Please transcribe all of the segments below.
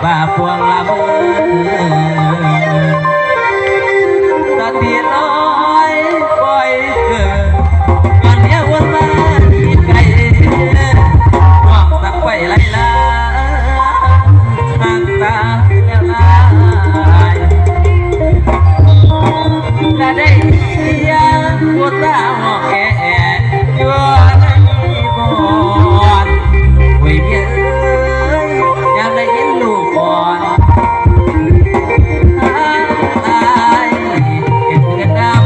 ว่าพวงละเมือตาตีน้อยปล่อยเกิดก่อนเนี้ยวันมาที่ไกลมองสักไว้ไรล่ะห่างตาแล้วลายก็ได้เสียงกูตาหอกแก่อยู่ในบ่อนไว้เมียอยากได้ยินลูกก่อนตายเห็นกันน้ำ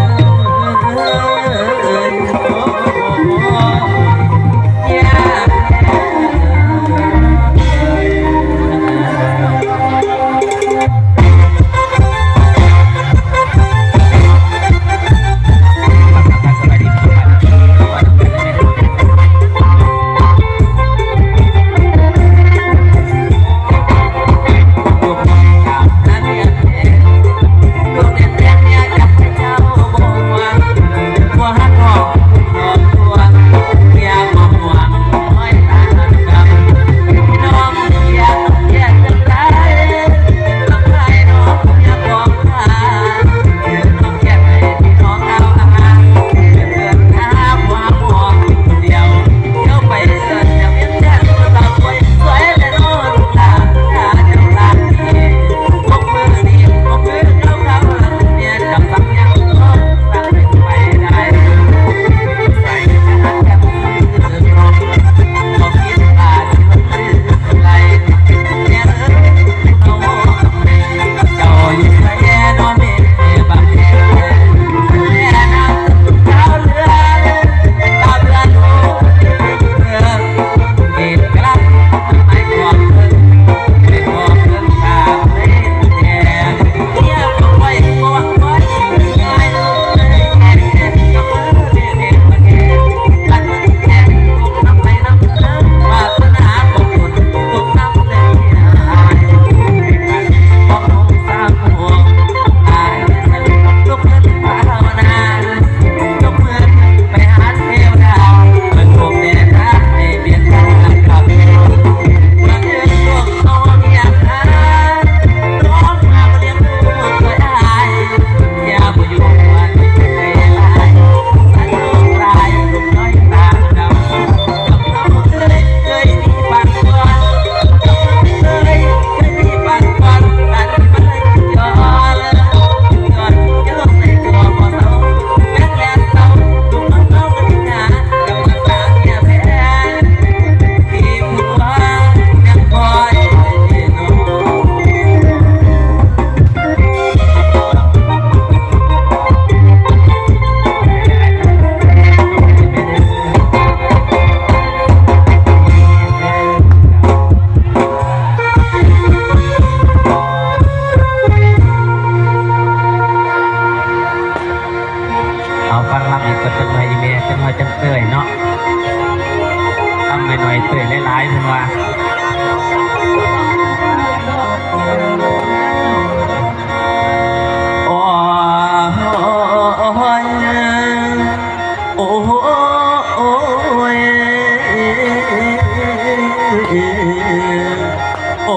โอ้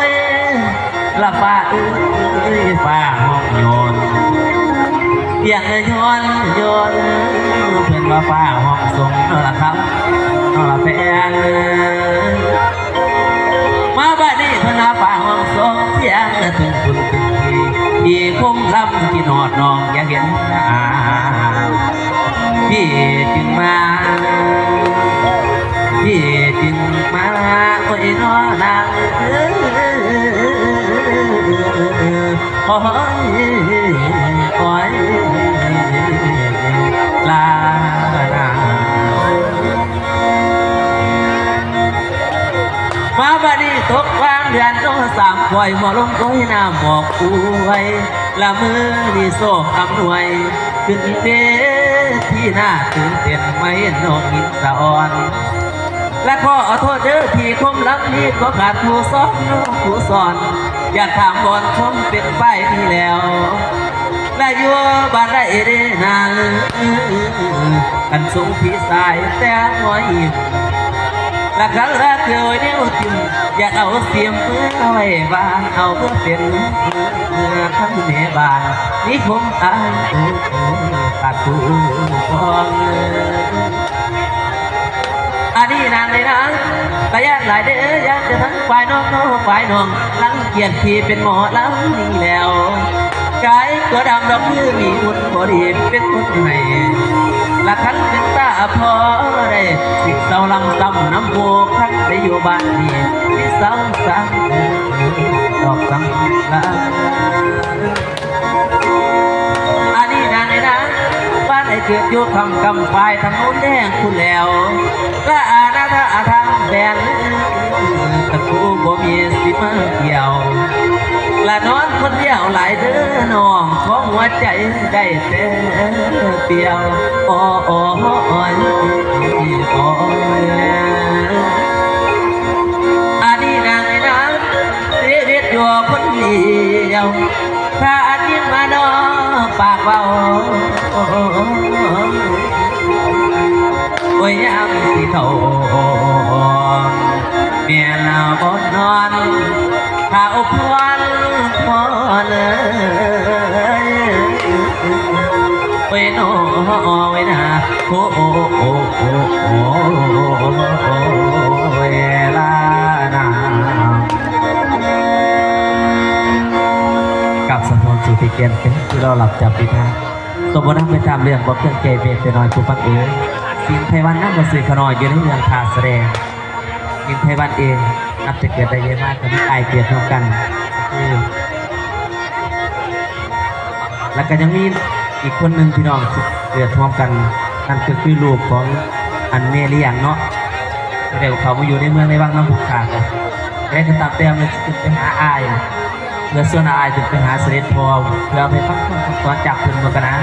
ยละฟ้าเอ้ยฟ้าห้องโยนเพียงโยนเพื่อนว่าฟ้าห้องทรงนั่นแหละครับนั่นแหละแฟนมาบ้านนี้พนาฟ้าห้องทรงเสียงถึงคุณถึงที่คงลำที่นอดนองอยากเห็นพี่จึงมาพี่จึงมาโอ้ยน้อนางโอ้ยลามาบัดนี้ตกวางเดือนต้องสามคอยหมอลงก้อยน้ำหมอกอวยละมือนี่โศกอำนวยขึ้นเด้ที่หน้าตื่นเต้นไม่นอนกินสะอ่อนและขอโทษเด้อที่คมลับนี้ก็ขาดผู้สอนผู้สอนอยากถามบอนชมเป็นไปที่แล้วและอยู่บ้านได้เด้นางกันสูงพี่สายแต่หัวหิน ละครั้งแรกเคยเดียวทิมอยากเอาเสียมมือเอาไว้บานเอาเพื่อเป็นเมื่อทั้งเนบานนี่คงอายขาดผู้ฟองอันนี้นางในนางกะยันหลายเด้อยันจะทั้งฝ่ายน้องน้องฝ่ายน้องลังเกียจที่เป็นหมอลำนี่แล้วกายตัวดำดอกมือมีอุ่นบอดีเป็นคนให้ละคันเป็นตาพอได้สิเศร้าลำซ้ำน้ำโบคันได้อยู่บ้านนี้ที่เศร้าสังดอกสังลาอันนี้นางในนางบ้านไอ้เกิดอยู่คำกำฝ่ายทางโน้นแดงคุณแล้วก็อาณาธาทางแบนตะกูบ่มีสิมาเกี่ยวละนอนคนเดียวหลายเด้อน้องของหัวใจได้แต่เปียวอ้ออ้ออ้อยอ้อยอันนี้นางไอ้นางเรียกอยู่คนเดียวพระอาทิตย์มาดอปากเบาโอ้ยยามสิเท่าเมียเราบ่นอนข้าวพวนพอเลยไปโน่ไว้นะโอ้โอ้โอ้โอ้โอ้เวลานากับสะท้อนสู่ที่เกียนเป็นที่เราหลับจับปีทางสมบูรณ์ไปตามเรื่องบอกเครื่องเกย์เบรไปนอนผู้ฟังเองสินไทยวันนั่งมาสื่อขนอยอยู่ในเมืองคาแสดงสินไทยวันเองนับจะเกิดได้เยอะมากแต่ไม่ตายเกิดเท่ากันแล้วก็ยังมีอีกคนหนึ่งพี่น้องเกิดพร้อมกันนั่นก็คือลูกของอันเมเลียงเนาะเดี๋ยวเขามาอยู่ในเมืองในวังน้ำพุขาดได้ก็ตามเต็มเลยจะไปหาอายเพื่อส่วนอายจะไปหาเสด็จพ่อเพื่อไปฟังตอนจับคุณมากันนะ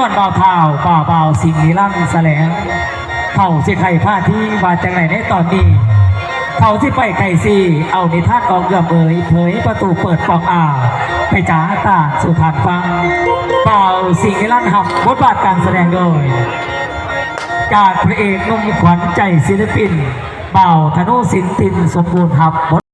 วนเบาเท้าเบาสิ่งนิรันดร์แสลงเขาสิไข่ผ้าที่มาจากไหนในตอนนี้เขาที่ไปไก่ซีเอานิทานออกเกือบเผยประตูเปิดปองไปจ้าตาสู่ทานฟังเบาสิ่งนิรันดร์หับบทบาทการแสดงโดยการพระเอกนุ่มขวัญใจศิลปินเบาธนูสินตินสมบูรณ์หับบท